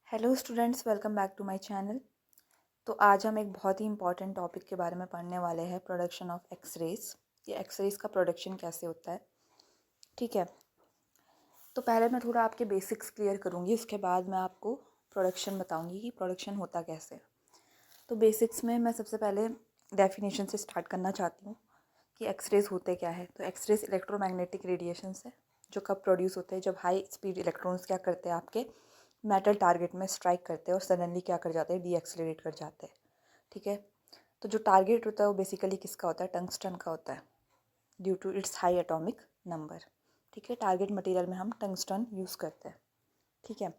Hello students, welcome back to my channel. तो आज हम एक बहुत ही इंपॉर्टेंट टॉपिक के बारे में पढ़ने वाले हैं, प्रोडक्शन ऑफ एक्सरेज। ये एक्सरेज का प्रोडक्शन कैसे होता है, ठीक है। तो पहले मैं थोड़ा आपके बेसिक्स क्लियर करूँगी, उसके बाद मैं आपको प्रोडक्शन बताऊँगी कि प्रोडक्शन होता कैसे है। तो बेसिक्स में मैं सबसे पहले डेफिनेशन से स्टार्ट करना चाहती हूँ कि एक्सरेज होते क्या है। तो एक्सरेज इलेक्ट्रोमैग्नेटिक रेडिएशंस है जो कब प्रोड्यूस होते हैं, जब हाई स्पीड इलेक्ट्रॉन्स क्या करते हैं, आपके मेटल टारगेट में स्ट्राइक करते हैं और सडनली क्या कर जाते हैं, डी एक्सलरेट कर जाते हैं, ठीक है। तो जो टारगेट होता है वो बेसिकली किसका होता है, टंगस्टन का होता है, due to its high atomic number, ठीक है। टारगेट मटेरियल में हम टंगस्टन यूज़ करते हैं, ठीक है।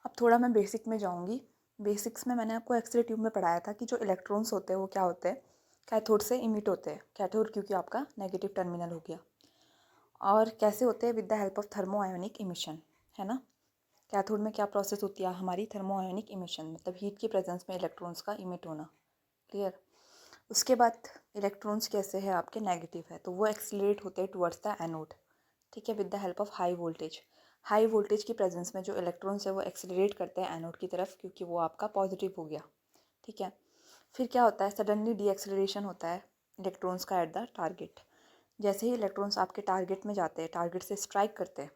अब थोड़ा मैं बेसिक में जाऊँगी। बेसिक्स में मैंने आपको एक्सरे ट्यूब में पढ़ाया था कि जो इलेक्ट्रॉन्स होते हैं वो क्या होते हैं, कैथोड से इमिट होते हैं। कैथोड क्योंकि आपका नेगेटिव टर्मिनल हो गया। और कैसे होते हैं, with the help of thermo ionic emission, है ना। कैथोड में क्या प्रोसेस होती है हमारी, थर्मो आयोनिक इमिशन, मतलब हीट की प्रेजेंस में इलेक्ट्रॉन्स का इमिट होना, क्लियर। उसके बाद इलेक्ट्रॉन्स कैसे है आपके, नेगेटिव है, तो वो एक्सीलरेट होते हैं टुवर्ड्स द एनोड, ठीक है, with the help of high voltage. High voltage की प्रेजेंस में जो इलेक्ट्रॉन्स है वो एक्सीलरेट करते हैं एनोड की तरफ, क्योंकि वो आपका पॉजिटिव हो गया, ठीक है। फिर क्या होता है, सडनली डी एक्सीलरेशन होता है इलेक्ट्रॉन्स का एट द टारगेट। जैसे ही इलेक्ट्रॉन्स आपके टारगेट में जाते हैं, टारगेट से स्ट्राइक करते हैं,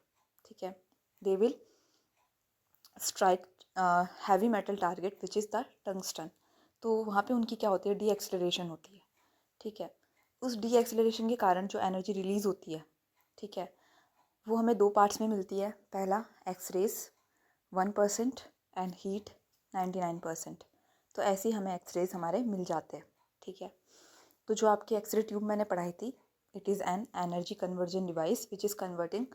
ठीक है, they will strike heavy metal target which is the tungsten. तो वहाँ पे उनकी क्या होती है, डी एक्सीलरेशन होती है, ठीक है। उस डी एक्सीलरेशन के कारण जो एनर्जी रिलीज़ होती है, ठीक है, वो हमें दो पार्ट्स में मिलती है। पहला एक्सरेज 1% एंड हीट 99%। तो ऐसे ही हमें एक्सरेज हमारे मिल जाते हैं, ठीक है। तो जो आपकी एक्सरे ट्यूब मैंने पढ़ाई थी, it is an energy conversion device which is converting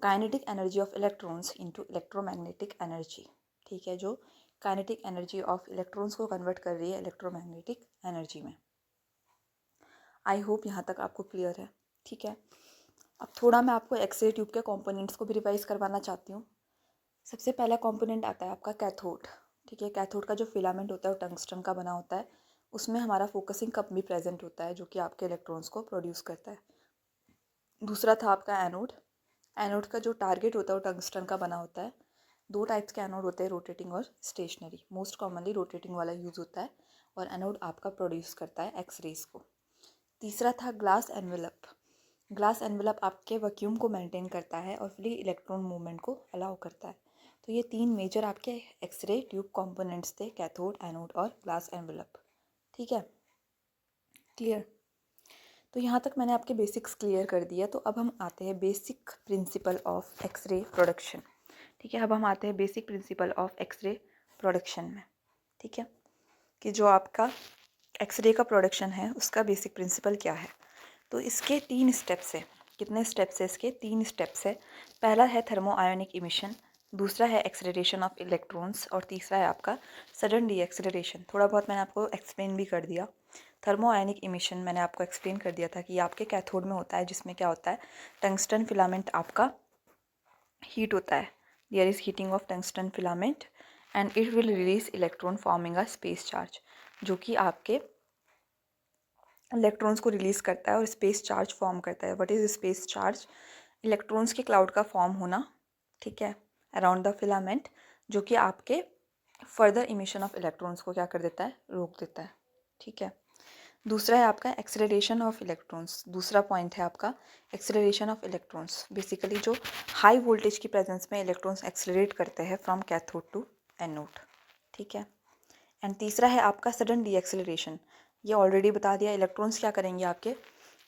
kinetic energy of electrons into electromagnetic energy, ठीक है, जो काइनेटिक एनर्जी ऑफ इलेक्ट्रॉन्स को कन्वर्ट कर रही है इलेक्ट्रोमैग्नेटिक एनर्जी में। आई होप यहाँ तक आपको क्लियर है, ठीक है। अब थोड़ा मैं आपको एक्सरे ट्यूब के कंपोनेंट्स को भी रिवाइज करवाना चाहती हूँ। सबसे पहला कंपोनेंट आता है आपका कैथोड, ठीक है। कैथोड का जो फिलामेंट होता है वो टंगस्टन का बना होता है। उसमें हमारा फोकसिंग कप भी प्रेजेंट होता है जो कि आपके इलेक्ट्रॉन्स को प्रोड्यूस करता है। दूसरा था आपका एनोड। एनोड का जो टारगेट होता है वो टंगस्टन का बना होता है। दो टाइप्स के एनोड होते हैं, रोटेटिंग और स्टेशनरी। मोस्ट कॉमनली रोटेटिंग वाला यूज़ होता है और एनोड आपका प्रोड्यूस करता है एक्सरेज को। तीसरा था ग्लास एनवेलप। ग्लास एनवेलप आपके वैक्यूम को मेंटेन करता है और फ्री इलेक्ट्रॉन मूवमेंट को अलाउ करता है। तो ये तीन मेजर आपके एक्सरे ट्यूब कंपोनेंट्स थे, कैथोड, एनोड और ग्लास एनवेलप, ठीक है, क्लियर। तो यहाँ तक मैंने आपके बेसिक्स क्लियर कर दिया। तो अब हम आते हैं basic principle of X ray production, ठीक है। अब हम आते हैं basic principle of X ray production में, ठीक है, कि जो आपका एक्सरे का प्रोडक्शन है उसका बेसिक प्रिंसिपल क्या है। तो इसके तीन स्टेप्स है। कितने स्टेप्स है इसके, तीन स्टेप्स है। पहला है थर्मो आयोनिक इमिशन, दूसरा है एक्सेलरेशन ऑफ इलेक्ट्रॉन्स और तीसरा है आपका सडन डी एक्सेलरेशन। थोड़ा बहुत मैंने आपको एक्सप्लेन भी कर दिया। थर्मो आयोनिक इमिशन मैंने आपको एक्सप्लेन कर दिया था कि आपके कैथोड में होता है, जिसमें क्या होता है, टंगस्टन फिलामेंट आपका हीट होता है। There is heating of tungsten filament and it will release electron forming a space charge, जो कि आपके इलेक्ट्रॉन्स को रिलीज़ करता है और स्पेस चार्ज फॉर्म करता है। What is space charge, electrons के क्लाउड का फॉर्म होना, ठीक है, अराउंड द फिलामेंट, जो कि आपके फर्दर इमिशन ऑफ इलेक्ट्रॉन्स को क्या कर देता है, रोक देता है, ठीक है। दूसरा है आपका एक्सेलरेशन ऑफ इलेक्ट्रॉन्स। दूसरा पॉइंट है आपका एक्सेलरेशन ऑफ इलेक्ट्रॉन्स। बेसिकली जो हाई वोल्टेज की प्रेजेंस में इलेक्ट्रॉन्स एक्सेलरेट करते हैं फ्रॉम कैथोड टू एनोड, ठीक है। एंड तीसरा है आपका सडन डी एक्सेलरेशन। ये ऑलरेडी बता दिया, इलेक्ट्रॉन्स क्या करेंगे, आपके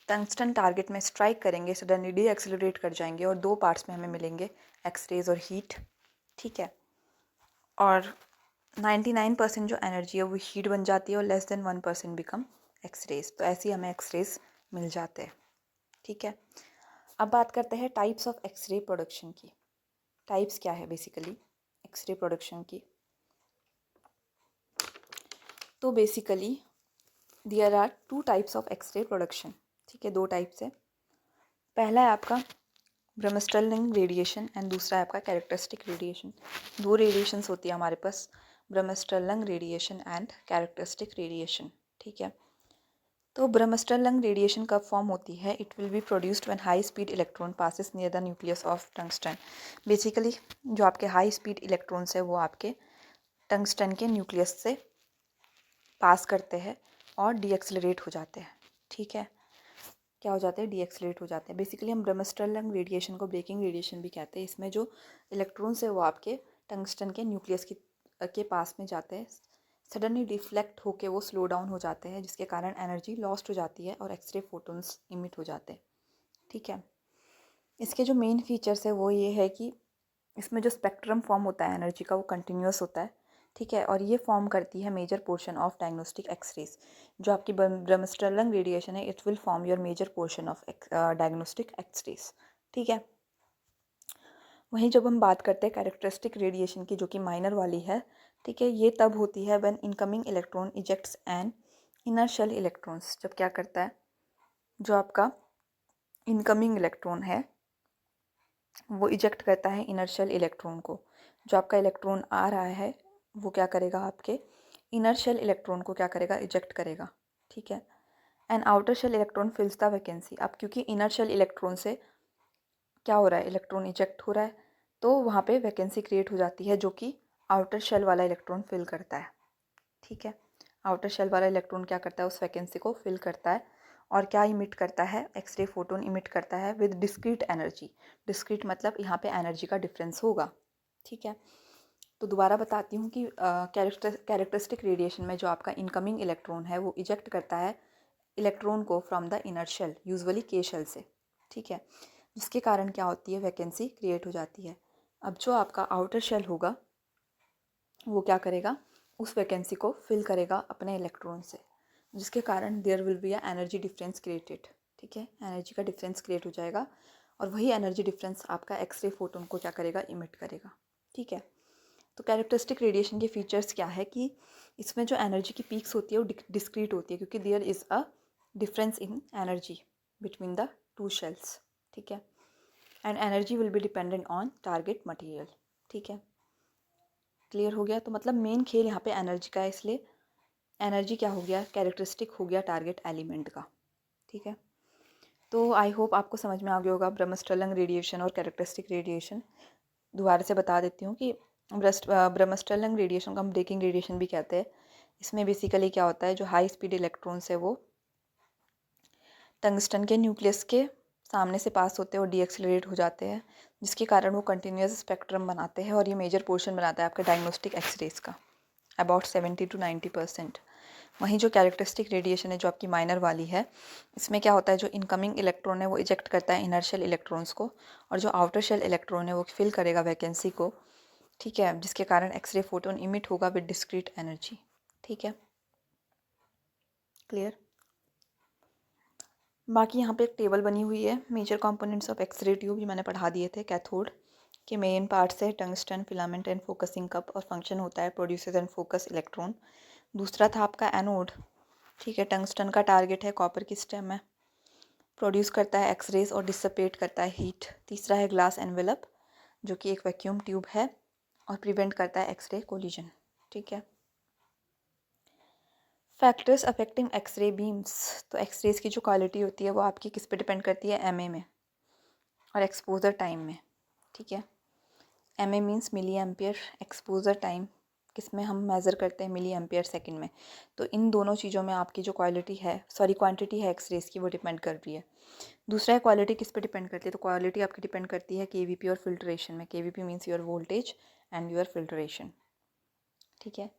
टंगस्टन टारगेट में स्ट्राइक करेंगे, सडनली डी एक्सेलरेट कर जाएंगे और दो पार्ट्स में हमें मिलेंगे, एक्सरेज और हीट, ठीक है। और 99% जो एनर्जी है वो हीट बन जाती है और लेस देन 1% बिकम एक्सरेज। तो ऐसे ही हमें एक्सरेज मिल जाते हैं, ठीक है। अब बात करते हैं टाइप्स ऑफ एक्सरे प्रोडक्शन की। टाइप्स क्या है बेसिकली एक्सरे प्रोडक्शन की। तो basically there are two types of X ray production, ठीक है, दो टाइप्स है। पहला है आपका ब्रह्मस्टर्लिंग रेडिएशन एंड दूसरा है आपका कैरेक्टरिस्टिक रेडिएशन। दो रेडिएशंस होती है हमारे पास, ब्रह्मस्टर्लिंग रेडिएशन एंड कैरेक्टरिस्टिक रेडिएशन, ठीक है। तो ब्रह्मस्टर लंग रेडिएशन कब फॉर्म होती है? It will be produced when high speed electron passes near the nucleus of tungsten. Basically जो आपके हाई स्पीड इलेक्ट्रॉन्स है वो आपके टंगस्टन के न्यूक्लियस से पास करते हैं और डीएक्सलरेट हो जाते हैं। ठीक है, क्या हो जाते हैं? डीएक्सलरेट हो जाते हैं। बेसिकली हम ब्रह्मस्टर लंग रेडिएशन को ब्रेकिंग रेडिएशन भी कहते हैं। इसमें जो इलेक्ट्रॉन्स है वो आपके टंगस्टन के न्यूक्लियस के पास में जाते हैं, सडनली रिफ्लेक्ट होके वो स्लो डाउन हो जाते हैं, जिसके कारण एनर्जी लॉस्ट हो जाती है और एक्सरे फोटोन्स इमिट हो जाते हैं। ठीक है, इसके जो मेन फीचर्स है वो ये है कि इसमें जो स्पेक्ट्रम फॉर्म होता है एनर्जी का वो कंटिन्यूस होता है। ठीक है, और ये फॉर्म करती है major portion of diagnostic X rays. जो आपकी ब्रह्मस्टर लंग रेडिएशन है it will form your major portion of diagnostic X rays. ठीक है, वहीं जब हम बात करते हैं कैरेक्टरिस्टिक रेडिएशन की जो कि माइनर वाली है, ठीक है, ये तब होती है when incoming electron ejects an inner shell electrons. जब क्या करता है, जो आपका इनकमिंग इलेक्ट्रॉन है वो इजेक्ट करता है इनर शेल इलेक्ट्रॉन को। जो आपका इलेक्ट्रॉन आ रहा है वो क्या करेगा, आपके इनर शेल इलेक्ट्रॉन को क्या करेगा, इजेक्ट करेगा। ठीक है, and outer shell electron fills the vacancy. अब क्योंकि इनर शेल इलेक्ट्रॉन से क्या हो रहा है, इलेक्ट्रॉन इजेक्ट हो रहा है, तो वहाँ पे वैकेंसी क्रिएट हो जाती है जो कि आउटर शेल वाला इलेक्ट्रॉन फिल करता है। ठीक है, आउटर शेल वाला इलेक्ट्रॉन क्या करता है, उस वैकेंसी को फिल करता है और क्या इमिट करता है, एक्सरे फोटोन इमिट करता है विद डिस्क्रीट एनर्जी। डिस्क्रीट मतलब यहाँ पे एनर्जी का डिफरेंस होगा। ठीक है, तो दोबारा बताती हूँ कि कैरेक्टरिस्टिक रेडिएशन में जो आपका इनकमिंग इलेक्ट्रॉन है वो इजेक्ट करता है इलेक्ट्रॉन को from the inner shell, usually K shell से। ठीक है, जिसके कारण क्या होती है, वैकेंसी क्रिएट हो जाती है। अब जो आपका आउटर शेल होगा वो क्या करेगा, उस वैकेंसी को फिल करेगा अपने इलेक्ट्रॉन से, जिसके कारण there will be a energy difference created. ठीक है, एनर्जी का डिफरेंस क्रिएट हो जाएगा और वही एनर्जी डिफरेंस आपका एक्सरे फोटोन को क्या करेगा, इमिट करेगा। ठीक है, तो कैरेक्टरिस्टिक रेडिएशन के फीचर्स क्या है कि इसमें जो एनर्जी की पीक्स होती है वो डिस्क्रीट होती है, क्योंकि there is a difference in energy between the two shells. ठीक है, and energy will be dependent on target material. ठीक है, क्लियर हो गया? तो मतलब मेन खेल यहाँ पे एनर्जी का है, इसलिए एनर्जी क्या हो गया, कैरेक्टरिस्टिक हो गया टारगेट एलिमेंट का। ठीक है, तो आई होप आपको समझ में आ गया होगा ब्रह्मस्टर लंग रेडिएशन और कैरेक्टरिस्टिक रेडिएशन। दोबारा से बता देती हूँ कि ब्रह्मस्टर लंग रेडिएशन को हम ब्रेकिंग रेडिएशन भी कहते हैं। इसमें बेसिकली क्या होता है, जो हाई स्पीड इलेक्ट्रॉन्स है वो टंगस्टन के न्यूक्लियस के सामने से पास होते हैं और डीएक्सलरेट हो जाते हैं, जिसके कारण वो कंटिन्यूस स्पेक्ट्रम बनाते हैं और ये मेजर पोर्शन बनाता है आपके डायग्नोस्टिक एक्सरेज का, अबाउट 70 to 90%। वहीं जो कैरेक्टरिस्टिक रेडिएशन है जो आपकी माइनर वाली है, इसमें क्या होता है, जो इनकमिंग इलेक्ट्रॉन है वो इजेक्ट करता है इनर शेल इलेक्ट्रॉन्स को, और जो आउटर शेल इलेक्ट्रॉन है वो फिल करेगा वैकेंसी को। ठीक है, जिसके कारण एक्सरे फोटोन इमिट होगा विद डिस्क्रीट एनर्जी। ठीक है, क्लियर? बाकी यहाँ पे एक टेबल बनी हुई है, major components of X ray tube, ये मैंने पढ़ा दिए थे। कैथोड के मेन पार्ट्स है tungsten, filament and focusing cup, और फंक्शन होता है प्रोड्यूसेस एंड फोकस इलेक्ट्रॉन। दूसरा था आपका एनोड। ठीक है, टंगस्टन का टारगेट है कॉपर की स्टेम है, प्रोड्यूस करता है एक्सरेज और डिसिपेट करता है हीट। तीसरा है ग्लास एनवेलप, जो कि एक वैक्यूम ट्यूब है और प्रिवेंट करता है एक्सरे कोलिजन। ठीक है, फैक्टर्स अफेक्टिंग एक्सरे बीम्स, तो एक्सरेज की जो क्वालिटी होती है वो आपकी किस पे डिपेंड करती है, एमए में और एक्सपोजर टाइम में। ठीक है, mA means milliampere, exposure time किस में हम मेज़र करते हैं, मिली एम्पियर सेकेंड में। तो इन दोनों चीज़ों में आपकी जो क्वांटिटी है एक्सरेज की वो डिपेंड कर रही है। दूसरा है क्वालिटी किस पे डिपेंड करती है, तो क्वालिटी आपकी डिपेंड करती है केवीपी और फिल्ट्रेशन में। KVP means your voltage and your filtration. ठीक है,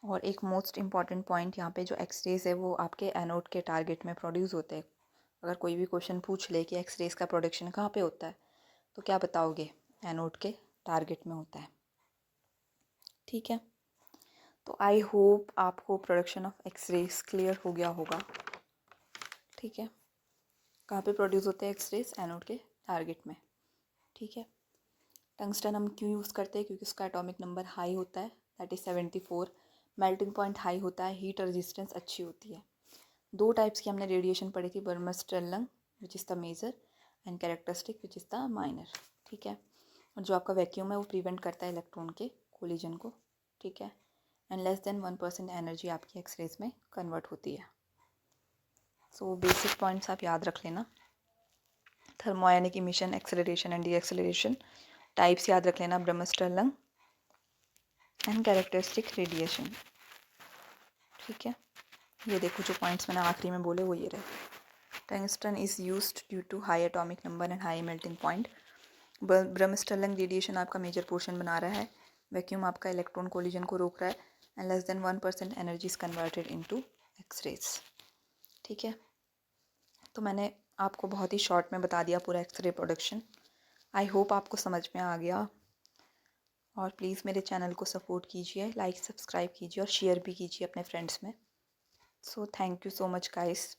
और एक मोस्ट इम्पॉर्टेंट पॉइंट यहाँ पे, जो एक्सरेज है वो आपके एनोड के टारगेट में प्रोड्यूस होते हैं। अगर कोई भी क्वेश्चन पूछ ले कि एक्सरेज का प्रोडक्शन कहाँ पे होता है, तो क्या बताओगे, एनोड के टारगेट में होता है। ठीक है, तो आई होप आपको प्रोडक्शन ऑफ एक्सरेज क्लियर हो गया होगा। ठीक है, कहाँ पे प्रोड्यूस होते हैं एक्सरेज, एनोड के टारगेट में। ठीक है, टंगस्टन हम क्यों यूज़ करते हैं, क्योंकि उसका एटॉमिक नंबर हाई होता है, that is 74। Melting point high होता है, हीट रेजिस्टेंस अच्छी होती है। दो टाइप्स की हमने रेडिएशन पढ़ी थी, bremsstrahlung which is the major and characteristic which is the minor. ठीक है, और जो आपका वैक्यूम है वो प्रिवेंट करता है इलेक्ट्रॉन के कोलिजन को। ठीक है, एंड लेस देन 1% एनर्जी आपकी एक्सरेज में कन्वर्ट होती है। सो बेसिक पॉइंट्स आप याद रख लेना। Thermionic emission, acceleration and deceleration. Types याद रख लेना, ब्रह्मस्टरलंग एंड कैरेक्टरिस्टिक रेडिएशन। ठीक है, ये देखो जो पॉइंट्स मैंने आखिरी में बोले वो ये रहे। Tungsten is used due to high atomic number and high melting point. Bremsstrahlung radiation आपका मेजर पोर्शन बना रहा है। वैक्यूम आपका इलेक्ट्रॉन कोलिजन को रोक रहा है and less than 1% energy is converted into X rays. ठीक है, तो मैंने आपको बहुत ही शॉर्ट में बता दिया पूरा एक्सरे प्रोडक्शन। आई होप आपको समझ में आ गया, और प्लीज़ मेरे चैनल को सपोर्ट कीजिए, लाइक सब्सक्राइब कीजिए और शेयर भी कीजिए अपने फ्रेंड्स में। So thank you so much guys.